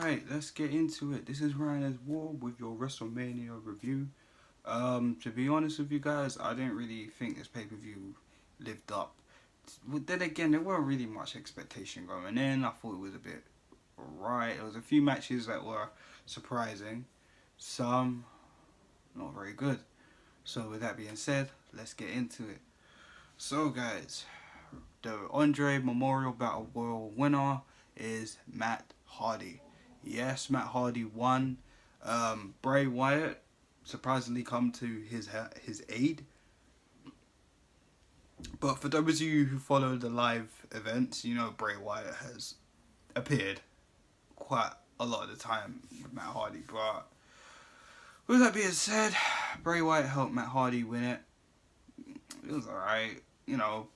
Alright, let's get into it. This is RyanisWar with your Wrestlemania review. To be honest with you guys, I didn't really think this pay-per-view lived up. But then again, there weren't really much expectation going in. I thought it was a bit alright. There was a few matches that were surprising. Some not very good. So with that being said, let's get into it. So guys, the Andre Memorial Battle Royal winner is Matt Hardy. Yes, Matt Hardy won. Bray Wyatt surprisingly come to his aid. But for those of you who follow the live events, you know Bray Wyatt has appeared quite a lot of the time with Matt Hardy. But with that being said, Bray Wyatt helped Matt Hardy win it. It was alright, you know.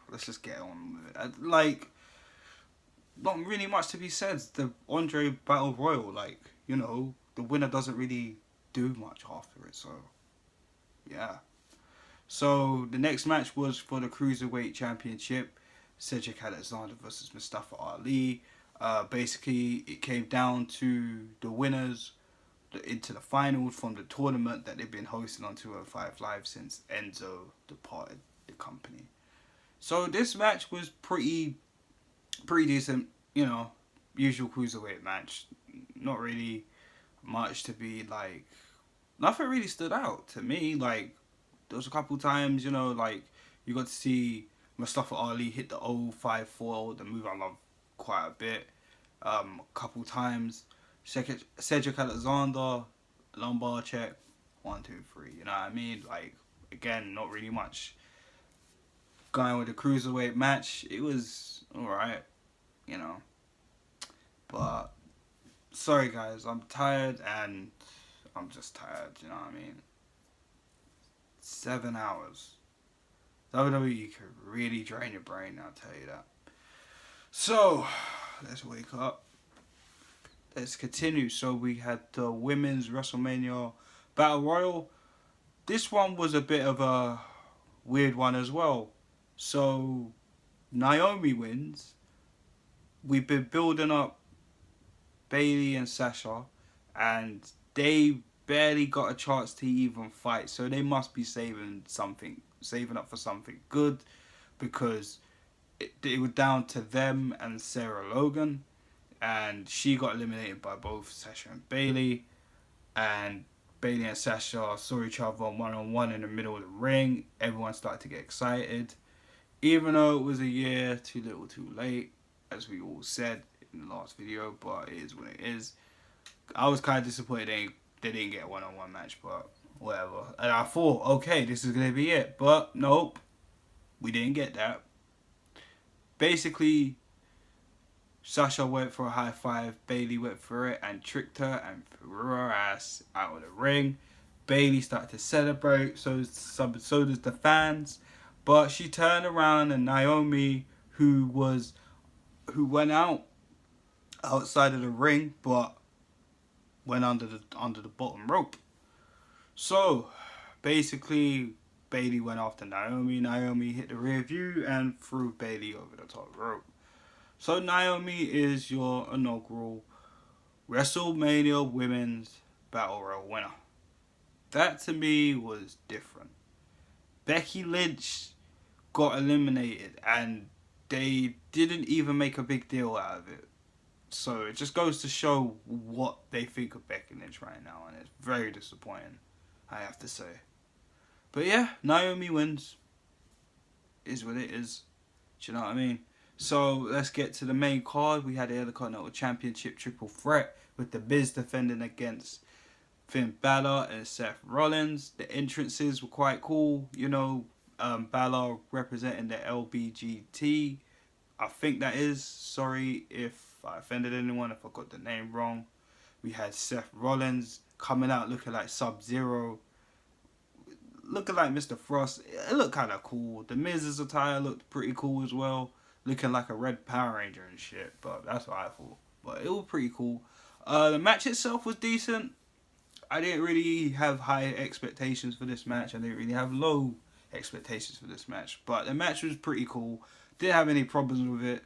Let's just get on with it. Like, not really much to be said. The Andre Battle Royal, like, you know, the winner doesn't really do much after it, so yeah. So the next match was for the Cruiserweight Championship, Cedric Alexander versus Mustafa Ali. Basically, it came down to the winners into the finals from the tournament that they've been hosting on 205 Live since Enzo departed the company. So this match was pretty decent, you know, usual cruiserweight match. Not really much to be like, nothing really stood out to me. Like, there was a couple times, you know, like you got to see Mustafa Ali hit the 054, the move I love quite a bit. A couple times, Cedric Alexander, lumbar check, 1, 2, 3. You know what I mean? Like, again, not really much going with the cruiserweight match. It was alright, you know. But sorry guys, I'm tired and I'm just tired, you know what I mean? 7 hours. WWE could really drain your brain, I'll tell you that. So, let's wake up. Let's continue. So we had the Women's WrestleMania Battle Royal. This one was a bit of a weird one as well. So, Naomi wins. We've been building up Bayley and Sasha, and they barely got a chance to even fight. So they must be saving up for something good, because it was down to them and Sarah Logan, and she got eliminated by both Sasha and Bayley. And Bayley and Sasha saw each other one-on-one in the middle of the ring. Everyone started to get excited. Even though it was a year too little too late, as we all said in the last video, but it is what it is. I was kind of disappointed they didn't get a one-on-one match, but whatever. And I thought, okay, this is going to be it. But nope, we didn't get that. Basically, Sasha went for a high five, Bayley went for it and tricked her and threw her ass out of the ring. Bayley started to celebrate, so does the fans. But she turned around, and Naomi, who went outside of the ring, but went under the bottom rope. So basically, Bayley went after Naomi. Naomi hit the rear view and threw Bayley over the top rope. So Naomi is your inaugural WrestleMania Women's Battle Royal winner. That to me was different. Becky Lynch got eliminated and they didn't even make a big deal out of it. So it just goes to show what they think of Becky Lynch right now, and it's very disappointing, I have to say. But yeah, Naomi wins. Is what it is. Do you know what I mean? So let's get to the main card. We had the Intercontinental Championship triple threat with The Miz defending against Finn Balor and Seth Rollins. The entrances were quite cool. You know, Balor representing the LBGT. I think that is. Sorry if I offended anyone, if I got the name wrong. We had Seth Rollins coming out looking like Sub-Zero, looking like Mr. Frost. It looked kind of cool. The Miz's attire looked pretty cool as well, looking like a red Power Ranger and shit, but that's what I thought. But it was pretty cool. The match itself was decent. I didn't really have high expectations for this match. I didn't really have low expectations for this match, but the match was pretty cool. Didn't have any problems with it.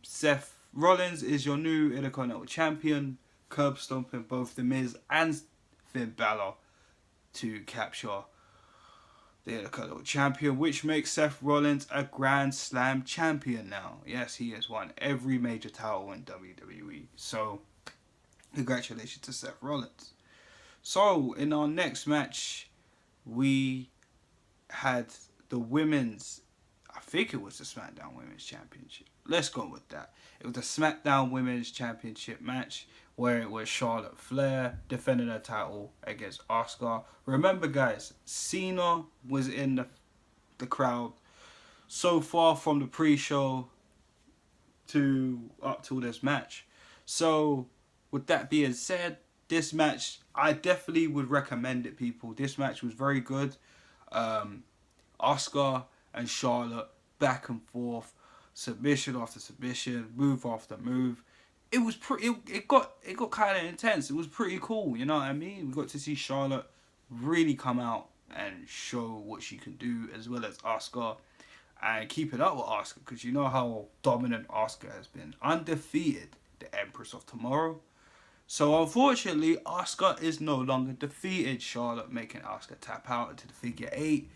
Seth Rollins is your new Intercontinental Champion, curb stomping both The Miz and Finn Balor to capture the Intercontinental Champion, which makes Seth Rollins a Grand Slam champion now. Yes, he has won every major title in WWE. So, congratulations to Seth Rollins. So, in our next match, we had the women's, I think it was the Smackdown Women's Championship. Let's go with that. It was the Smackdown Women's Championship match where it was Charlotte Flair defending her title against Asuka. Remember, guys, Cena was in the crowd so far from the pre-show to up to this match. So, with that being said, this match, I definitely would recommend it, people. This match was very good. Asuka and Charlotte back and forth, submission after submission, move after move. It was pretty. It got kind of intense. It was pretty cool. You know what I mean? We got to see Charlotte really come out and show what she can do, as well as Asuka, and keep it up with Asuka, because you know how dominant Asuka has been, undefeated, the Empress of Tomorrow. So unfortunately, Asuka is no longer defeated. Charlotte making Asuka tap out into the figure 8.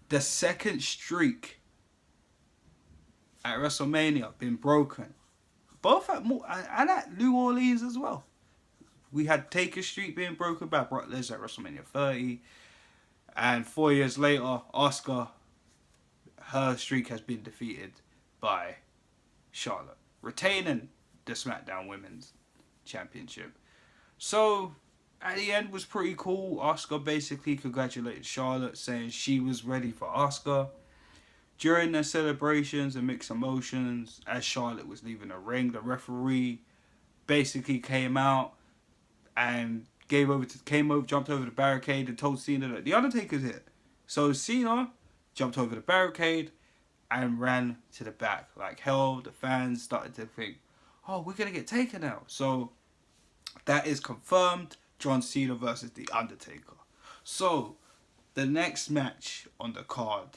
The second streak at WrestleMania been broken. Both at and at New Orleans as well. We had Taker Streak being broken by Brock Lesnar at WrestleMania 30. And 4 years later, Asuka, her streak has been defeated by Charlotte, retaining the SmackDown Women's Championship. So, at the end was pretty cool. Asuka basically congratulated Charlotte, saying she was ready for Asuka. During their celebrations and mixed emotions, as Charlotte was leaving the ring, the referee basically came out and jumped over the barricade and told Cena that the Undertaker's here. So Cena jumped over the barricade and ran to the back. Like hell, the fans started to think, oh, we're going to get taken out. So that is confirmed. John Cena versus The Undertaker. So the next match on the card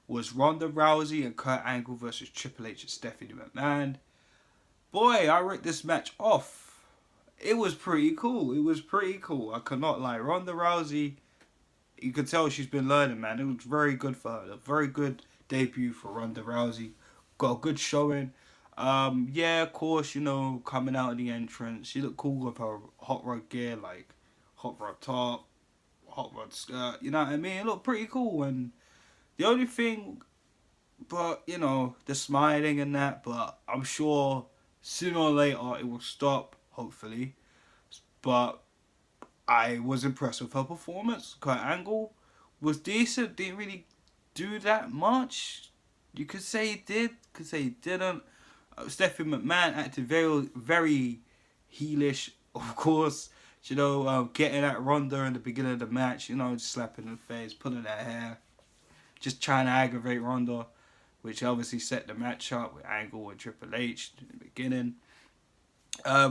was Ronda Rousey and Kurt Angle versus Triple H and Stephanie McMahon. Boy, I wrote this match off. It was pretty cool. I could not lie. Ronda Rousey, you could tell she's been learning, man. It was very good for her. A very good debut for Ronda Rousey. Got a good showing. Yeah, of course, you know, coming out of the entrance, she looked cool with her hot rod gear, like hot rod top, hot rod skirt. You know what I mean? It looked pretty cool. And the only thing, but, you know, the smiling and that, but I'm sure sooner or later it will stop, hopefully. But I was impressed with her performance. Kurt Angle was decent, didn't really do that much. You could say he did, could say he didn't. Stephanie McMahon acted very, very heelish, of course. You know, getting at Ronda in the beginning of the match, you know, just slapping her face, pulling her hair. Just trying to aggravate Ronda, which obviously set the match up with Angle and Triple H in the beginning.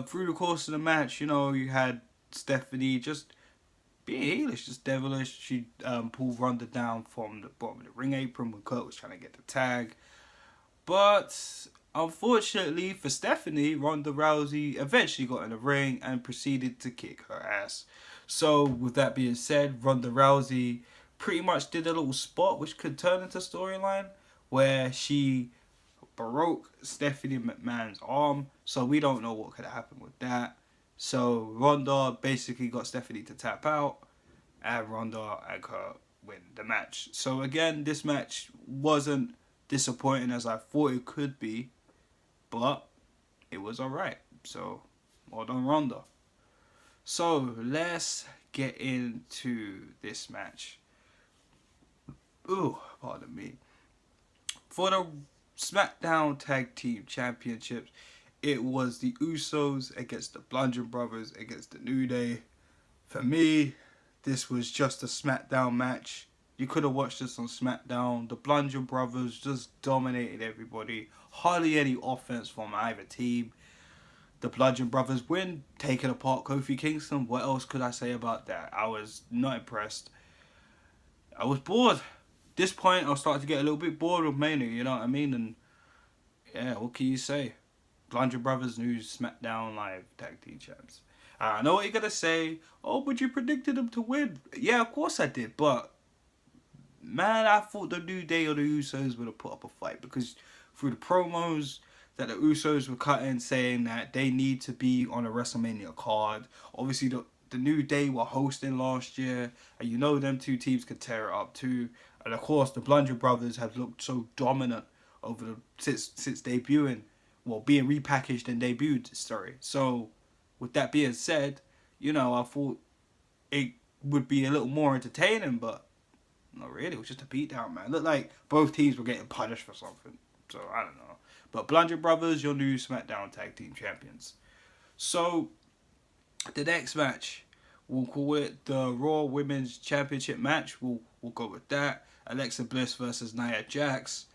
Through the course of the match, you know, you had Stephanie just being heelish, just devilish. She pulled Ronda down from the bottom of the ring apron when Kurt was trying to get the tag. But unfortunately for Stephanie, Ronda Rousey eventually got in the ring and proceeded to kick her ass. So with that being said, Ronda Rousey pretty much did a little spot which could turn into storyline where she broke Stephanie McMahon's arm. So we don't know what could have happened with that. So Ronda basically got Stephanie to tap out, and Ronda and her win the match. So again, this match wasn't disappointing as I thought it could be, but it was alright. So well done, Ronda. So let's get into this match. Ooh, pardon me. For the SmackDown Tag Team Championships, it was the Usos against the Bludgeon Brothers against the New Day. For me, this was just a SmackDown match. You could have watched this on SmackDown. The Bludgeon Brothers just dominated everybody. Hardly any offense from either team. The Bludgeon Brothers win, taking apart Kofi Kingston. What else could I say about that? I was not impressed. I was bored. This point, I was starting to get a little bit bored with Mania, you know what I mean? And yeah, what can you say? Blunder Brothers, new Smackdown Live Tag Team Champs. I know what you're going to say. Oh, but you predicted them to win. Yeah, of course I did. But, man, I thought the New Day or the Usos would have put up a fight. Because through the promos that the Usos were cutting, saying that they need to be on a WrestleMania card. Obviously, the New Day were hosting last year. And you know them two teams could tear it up too. And, of course, the Blunder Brothers have looked so dominant over since debuting. Well, being repackaged and debuted, sorry. So, with that being said, you know, I thought it would be a little more entertaining, but not really. It was just a beatdown, man. It looked like both teams were getting punished for something. So, I don't know. But Blunder Brothers, your new SmackDown Tag Team Champions. So, the next match, we'll call it the Raw Women's Championship match. We'll go with that. Alexa Bliss versus Nia Jax.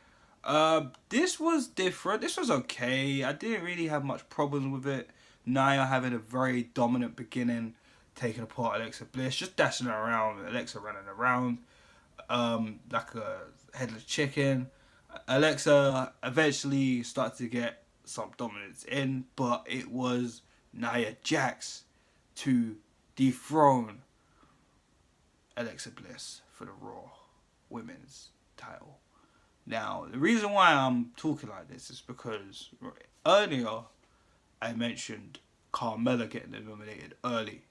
This was different. This was okay. I didn't really have much problems with it. Nia having a very dominant beginning, taking apart Alexa Bliss, just dashing around, Alexa running around like a headless chicken. Alexa eventually started to get some dominance in, but it was Nia Jax to dethrone Alexa Bliss for the Raw Women's title. Now, the reason why I'm talking like this is because earlier I mentioned Carmella getting eliminated early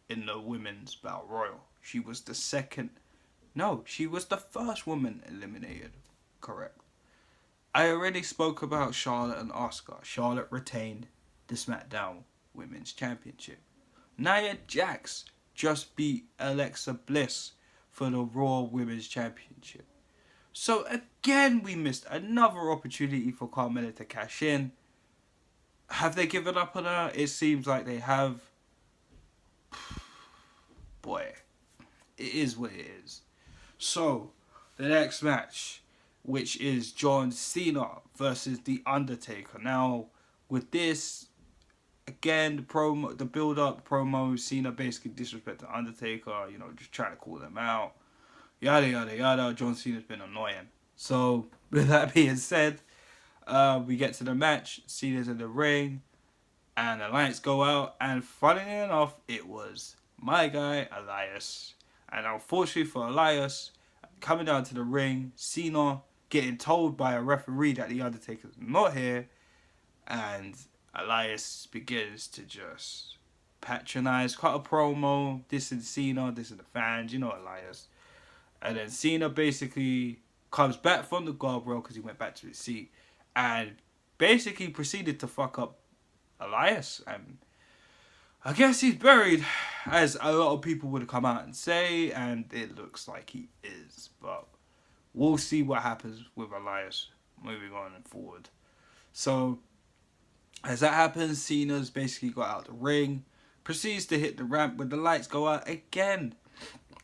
in the Women's Battle Royal. She was the first woman eliminated. Correct. I already spoke about Charlotte and Asuka. Charlotte retained the SmackDown Women's Championship. Nia Jax just beat Alexa Bliss for the Raw Women's Championship. So again, we missed another opportunity for Carmella to cash in. Have they given up on her? It seems like they have. Boy, it is what it is. So, the next match, which is John Cena versus The Undertaker. Now, with this, again, the build-up, promo, Cena basically disrespect The Undertaker, you know, just trying to call them out. Yada, yada, yada. John Cena's been annoying. So, with that being said, we get to the match. Cena's in the ring. And the lights go out. And funny enough, it was my guy, Elias. And unfortunately for Elias, coming down to the ring, Cena getting told by a referee that The Undertaker's not here. And Elias begins to just patronize, cut a promo. This is Cena, this is the fans. You know Elias. And then Cena basically comes back from the guardrail because he went back to his seat and basically proceeded to fuck up Elias. And I guess he's buried, as a lot of people would come out and say, and it looks like he is. But we'll see what happens with Elias moving on and forward. So, as that happens, Cena's basically got out the ring, proceeds to hit the ramp when the lights go out again.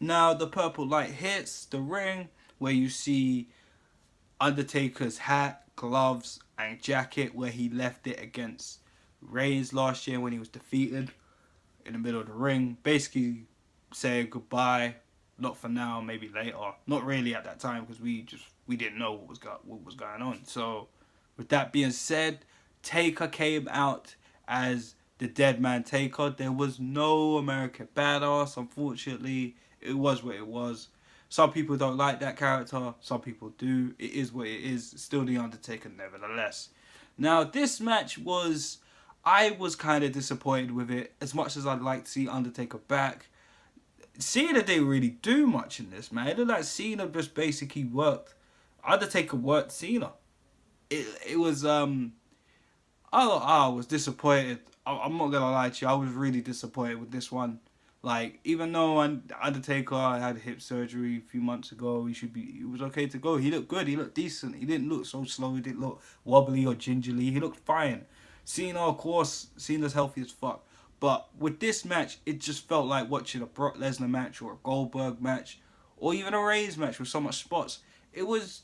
Now, the purple light hits the ring where you see Undertaker's hat, gloves, and jacket where he left it against Reigns last year when he was defeated in the middle of the ring. Basically saying goodbye, not for now, maybe later. Not really at that time because we didn't know what was going on. So, with that being said, Taker came out as the Dead Man Taker. There was no American Badass, unfortunately. It was what it was. Some people don't like that character. Some people do. It is what it is. Still The Undertaker nevertheless. Now, this match I was kind of disappointed with it. As much as I'd like to see Undertaker back. Cena didn't really do much in this, man. It looked like Cena just basically worked. Undertaker worked Cena. It was, I was disappointed. I'm not gonna lie to you. I was really disappointed with this one. Like, even though Undertaker had hip surgery a few months ago, he was okay to go. He looked good. He looked decent. He didn't look so slow. He didn't look wobbly or gingerly. He looked fine. Cena, of course, Cena's healthy as fuck. But with this match, it just felt like watching a Brock Lesnar match or a Goldberg match or even a Reigns match with so much spots. It was,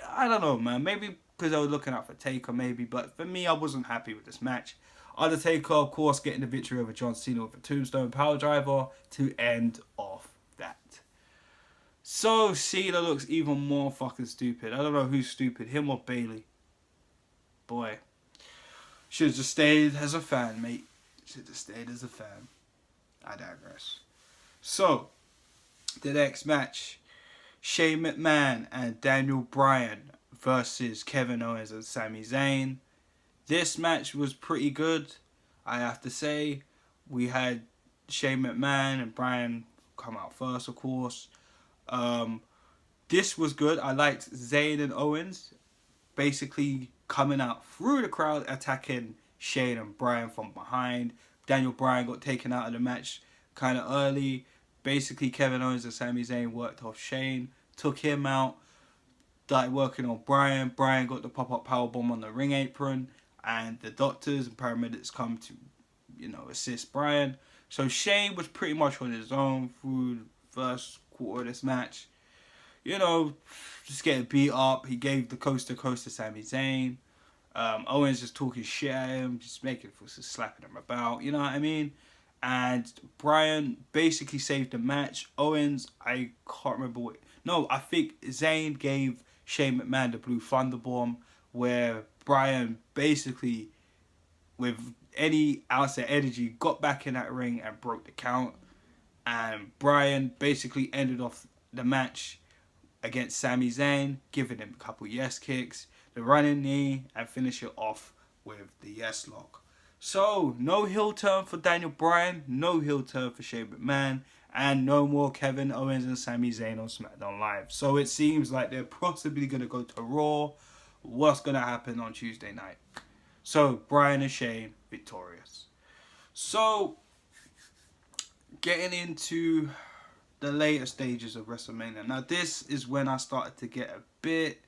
I don't know, man. Maybe because I was looking out for Taker, maybe. But for me, I wasn't happy with this match. Undertaker, of course, getting the victory over John Cena with a Tombstone Powerdriver to end off that. So, Cena looks even more fucking stupid. I don't know who's stupid, him or Bayley. Boy. Should have just stayed as a fan, mate. Should have just stayed as a fan. I digress. So, the next match. Shane McMahon and Daniel Bryan versus Kevin Owens and Sami Zayn. This match was pretty good, I have to say. We had Shane McMahon and Bryan come out first, of course. This was good. I liked Zayn and Owens basically coming out through the crowd, attacking Shane and Bryan from behind. Daniel Bryan got taken out of the match kind of early. Basically, Kevin Owens and Sami Zayn worked off Shane, took him out, started working on Bryan. Bryan got the pop-up powerbomb on the ring apron, and the doctors and paramedics come to, assist Bryan. So Shane was pretty much on his own through the first quarter of this match. Just getting beat up. He gave the coast to coast to Sami Zayn. Owens just talking shit at him, just slapping him about, you know what I mean? And Bryan basically saved the match. Owens, I can't remember what... No, I think Zayn gave Shane McMahon the Blue Thunderbomb, where Bryan basically, with any ounce of energy, got back in that ring and broke the count. And Bryan basically ended off the match against Sami Zayn, giving him a couple yes kicks, the running knee, and finish it off with the yes lock. So, no heel turn for Daniel Bryan, no heel turn for Shane McMahon, and no more Kevin Owens and Sami Zayn on SmackDown Live. So it seems like they're possibly going to go to Raw. What's going to happen on Tuesday night? So, Bryan and Shane victorious. So, getting into the later stages of WrestleMania. Now, this is when I started to get a bit...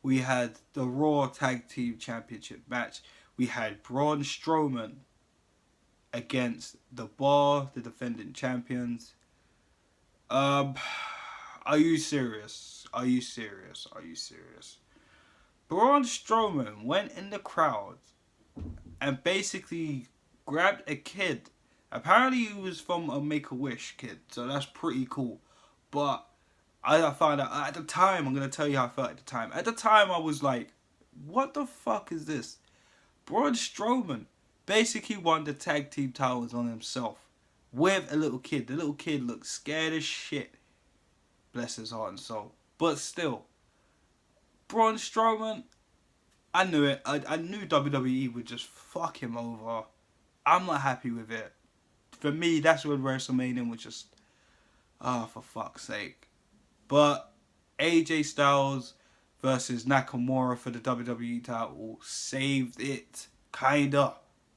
We had the Raw Tag Team Championship match. We had Braun Strowman against The Bar, the defending champions. Are you serious? Are you serious? Are you serious? Braun Strowman went in the crowd and basically grabbed a kid. Apparently he was from a Make-A-Wish kid, so that's pretty cool. But I found out at the time, I'm going to tell you how I felt at the time. At the time, I was like, what the fuck is this? Braun Strowman basically won the tag team titles on himself with a little kid. The little kid looked scared as shit. Bless his heart and soul. But still, Braun Strowman, I knew it. I knew WWE would just fuck him over. I'm not happy with it. For me, that's when WrestleMania was just, for fuck's sake. But AJ Styles versus Nakamura for the WWE title saved it, kinda.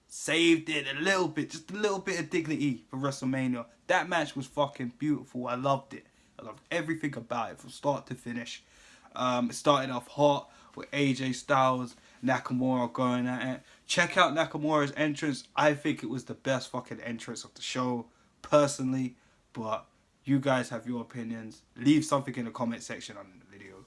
Saved it a little bit, just a little bit of dignity for WrestleMania. That match was fucking beautiful. I loved it. I loved everything about it from start to finish. It started off hot with AJ Styles, Nakamura going at it. Check out Nakamura's entrance. I think it was the best fucking entrance of the show, personally. But you guys have your opinions. Leave something in the comment section on the video.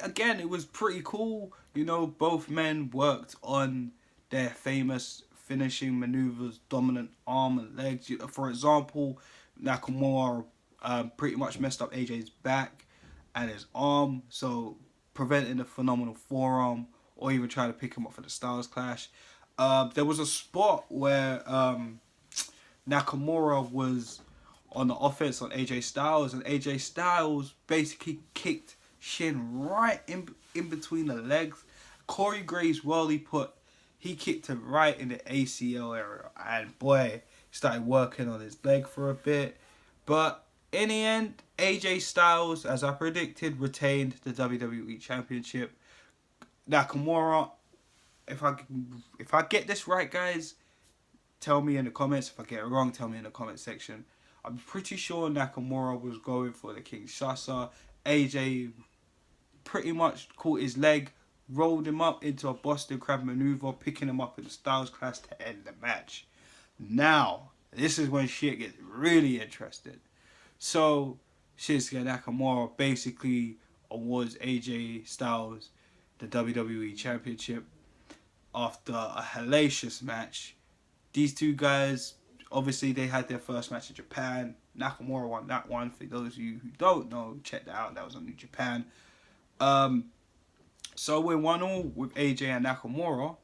Again, it was pretty cool. Both men worked on their famous finishing maneuvers, dominant arm and legs. For example, Nakamura pretty much messed up AJ's back and his arm, so preventing a phenomenal forearm, or even trying to pick him up for the Styles Clash. There was a spot where Nakamura was on the offense on AJ Styles, and AJ Styles basically kicked Shin right in between the legs. Corey Graves he kicked him right in the ACL area, and boy, started working on his leg for a bit. But in the end, AJ Styles, as I predicted, retained the WWE Championship. Nakamura, if I get this right, guys, tell me in the comments. If I get it wrong, tell me in the comment section. I'm pretty sure Nakamura was going for the Kinshasa. AJ pretty much caught his leg, rolled him up into a Boston Crab maneuver, picking him up in the Styles Clash to end the match. Now, this is when shit gets really interesting. So, Shinsuke Nakamura basically awards AJ Styles the WWE Championship after a hellacious match. These two guys, obviously, they had their first match in Japan. Nakamura won that one. For those of you who don't know, check that out. That was on New Japan. So we're 1-all with AJ and Nakamura.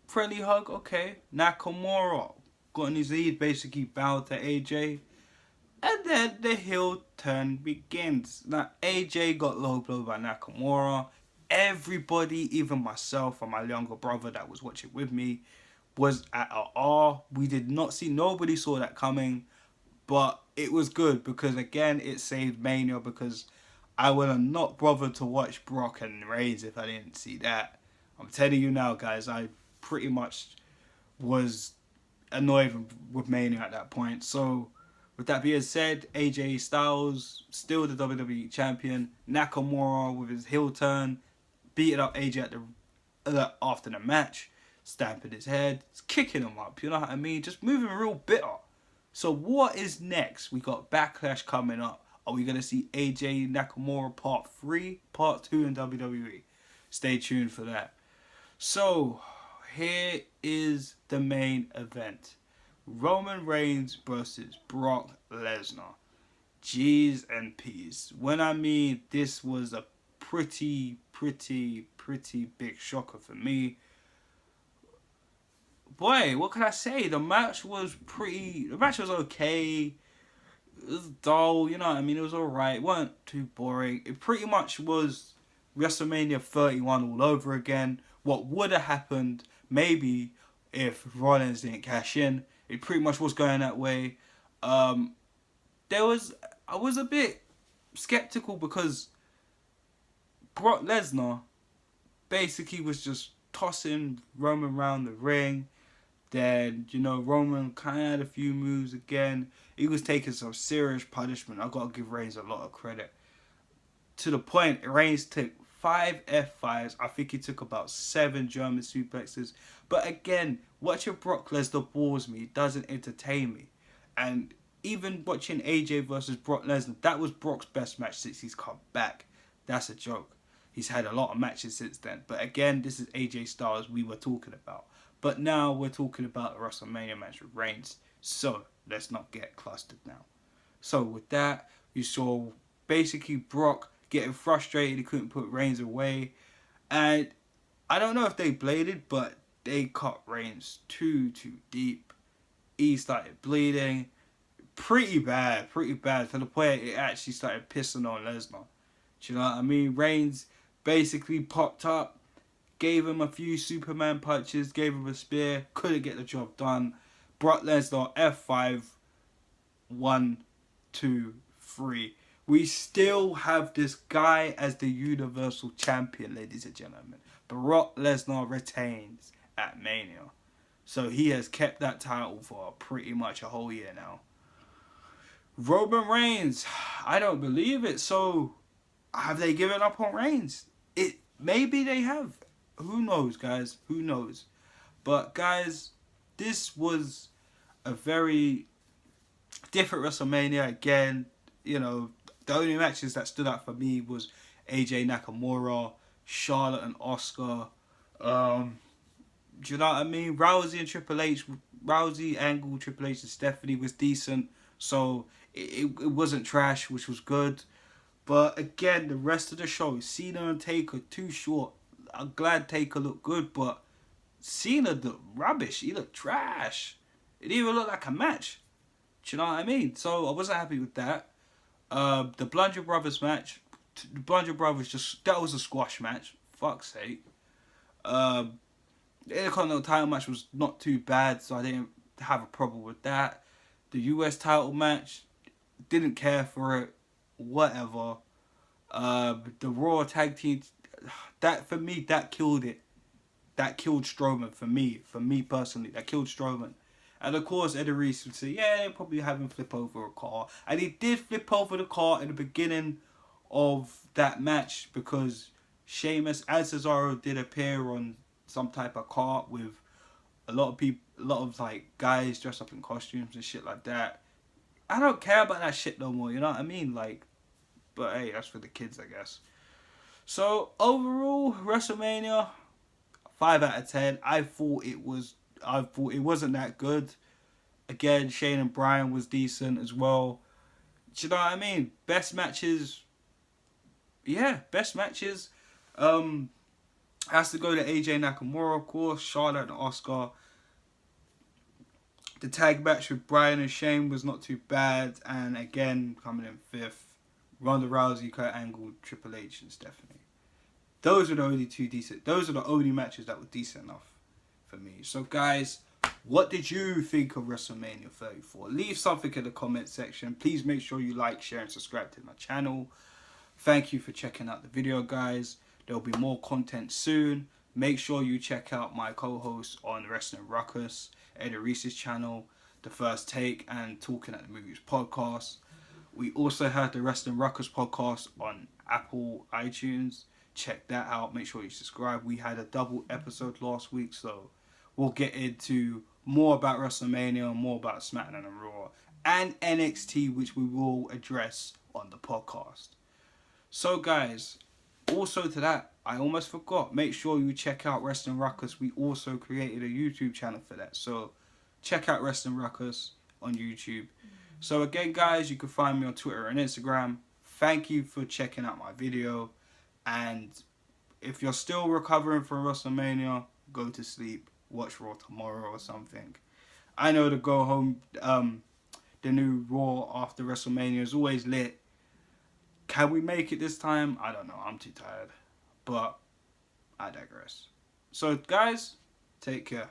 Friendly hug, okay. Nakamura got on his knees, basically bowed to AJ. And then the heel turn begins. Now, AJ got low blow by Nakamura. Everybody, even myself and my younger brother that was watching with me, was at a awe. We did not see, nobody saw that coming. But it was good because, again, it saved Mania because I would have not bothered to watch Brock and Reigns if I didn't see that. I'm telling you now, guys, I pretty much was annoyed with Mania at that point. So, with that being said, AJ Styles, still the WWE Champion. Nakamura, with his heel turn, beating up AJ at after the match, stamping his head, kicking him up, you know what I mean? Just moving real bitter. So what is next? We got Backlash coming up. Are we going to see AJ Nakamura Part 3, Part 2 in WWE? Stay tuned for that. So, here is the main event. Roman Reigns versus Brock Lesnar. G's and P's. When I mean this was a pretty big shocker for me. Boy, what can I say? The match was okay. It was dull, you know what I mean? It was alright. It wasn't too boring. It pretty much was WrestleMania 31 all over again. What would have happened maybe if Rollins didn't cash in. It pretty much was going that way. I was a bit skeptical because Brock Lesnar basically was just tossing Roman around the ring. Then, Roman kind of had a few moves again. He was taking some serious punishment. I got to give Reigns a lot of credit. To the point, Reigns took 5 F5s. I think he took about 7 German suplexes. But again, watching Brock Lesnar bores me. It doesn't entertain me. And even watching AJ versus Brock Lesnar, that was Brock's best match since he's come back. That's a joke. He's had a lot of matches since then. But again, this is AJ Styles we were talking about. But now we're talking about a WrestleMania match with Reigns. So, let's not get clustered now. So, with that, you saw basically Brock getting frustrated. He couldn't put Reigns away. And I don't know if they bladed, but they cut Reigns too deep. He started bleeding. Pretty bad. To the point it actually started pissing on Lesnar. Do you know what I mean? Reigns basically popped up. Gave him a few Superman punches, gave him a spear, couldn't get the job done. Brock Lesnar, F5, 1, 2, 3. We still have this guy as the Universal Champion, ladies and gentlemen. Brock Lesnar retains at Mania. So he has kept that title for pretty much a whole year now. Roman Reigns, I don't believe it. So have they given up on Reigns? Maybe they have. Who knows, guys? Who knows? But, guys, this was a very different WrestleMania. Again, the only matches that stood out for me was AJ Nakamura, Charlotte and Asuka. Do you know what I mean? Rousey and Triple H. Rousey, Angle, Triple H and Stephanie was decent. So, it wasn't trash, which was good. But, again, the rest of the show, Cena and Taker, too short. I'm glad Taker looked good, but Cena looked rubbish. He looked trash. It didn't even look like a match. Do you know what I mean? So I wasn't happy with that. The Blunder Brothers match. The Blunder Brothers that was a squash match. Fuck's sake. The Intercontinental title match was not too bad, so I didn't have a problem with that. The US title match, didn't care for it. Whatever. The Raw tag team. That, for me, that killed it. That killed Strowman, for me personally. That killed Strowman. And of course, Eddie Reese would say, yeah, they probably have him flip over a car. And he did flip over the car in the beginning of that match because Sheamus and Cesaro did appear on some type of cart with a lot of guys dressed up in costumes and shit like that. I don't care about that shit no more, you know what I mean? But hey, that's for the kids, I guess. So, overall, WrestleMania, 5 out of 10. I thought it wasn't that good. Again, Shane and Bryan was decent as well. Do you know what I mean? Best matches, yeah, best matches. Has to go to AJ Nakamura, of course. Charlotte and Oscar. The tag match with Bryan and Shane was not too bad, and again coming in fifth, Ronda Rousey, Kurt Angle, Triple H, and Stephanie. Those are the only two decent. Those are the only matches that were decent enough for me. So guys, what did you think of WrestleMania 34? Leave something in the comment section. Please make sure you like, share, and subscribe to my channel. Thank you for checking out the video, guys. There'll be more content soon. Make sure you check out my co-hosts on Wrestling Ruckus, Eddie Reese's channel, The First Take, and Talking at the Movies podcast. We also have the Wrestling Ruckus podcast on Apple iTunes. Check that out. Make sure you subscribe. We had a double episode last week, so we'll get into more about WrestleMania, more about Smackdown and Raw, and NXT, which we will address on the podcast. So guys, also to that, I almost forgot. Make sure you check out Wrestling Ruckus. We also created a YouTube channel for that. So check out Wrestling Ruckus on YouTube. So again, guys, you can find me on Twitter and Instagram. Thank you for checking out my video. And if you're still recovering from WrestleMania, go to sleep. Watch Raw tomorrow or something. I know to go home, the new Raw after WrestleMania is always lit. Can we make it this time? I don't know. I'm too tired. But I digress. So, guys, take care.